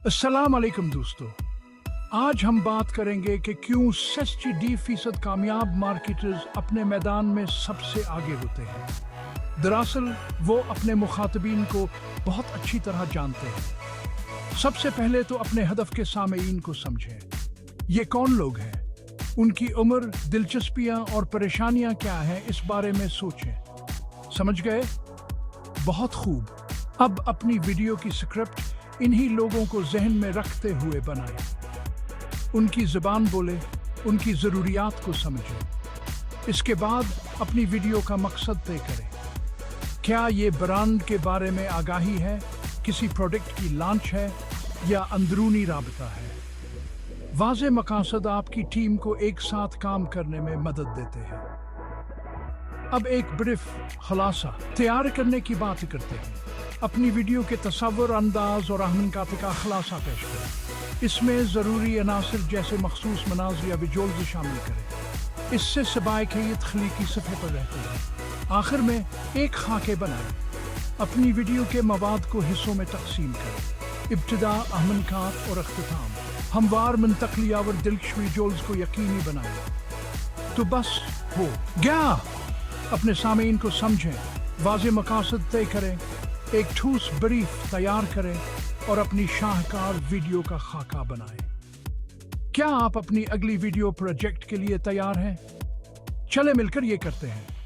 अस्सलाम वालेकुम दोस्तों। आज हम बात करेंगे कि क्यों 60% कामयाब मार्केटर्स अपने मैदान में सबसे आगे होते हैं। दरअसल वो अपने मुखातबीन को बहुत अच्छी तरह जानते हैं। सबसे पहले तो अपने हदफ के सामईन को समझें। ये कौन लोग हैं, उनकी उम्र, दिलचस्पियां और परेशानियां क्या हैं, इस बारे में सोचें। समझ गए? बहुत खूब। अब अपनी वीडियो की स्क्रिप्ट इन्हीं लोगों को जहन में रखते हुए बनाएं। उनकी ज़ुबान बोले, उनकी ज़रूरियात को समझें। इसके बाद अपनी वीडियो का मकसद तय करें। क्या ये ब्रांड के बारे में आगाही है, किसी प्रोडक्ट की लॉन्च है या अंदरूनी राबता है? वाज़े मकासद आपकी टीम को एक साथ काम करने में मदद देते हैं। अब एक ब्रीफ खुलासा तैयार करने की बात करते हैं। अपनी वीडियो के तस्वर, अंदाज और अहमियत का खुलासा पेश करें। इसमें ज़रूरी अनासर जैसे मखसूस मनाज़िर या विजुअल्स शामिल करें। इससे सबाइकियत खलीकी सतह पर रहती है। आखिर में एक खाके बनाएं। अपनी वीडियो के मवाद को हिस्सों में तकसीम करें। इब्तिदा, अहमियत और अख्तिताम। हमवार मुंतकलिया और दिलकश विजुअल्स को यकीनी बनाएं। तो बस हो गया। अपने सामीन को समझें, वाज़े मकासद तय करें, एक ठोस ब्रीफ तैयार करें और अपनी शाहकार वीडियो का खाका बनाएं। क्या आप अपनी अगली वीडियो प्रोजेक्ट के लिए तैयार हैं? चले मिलकर ये करते हैं।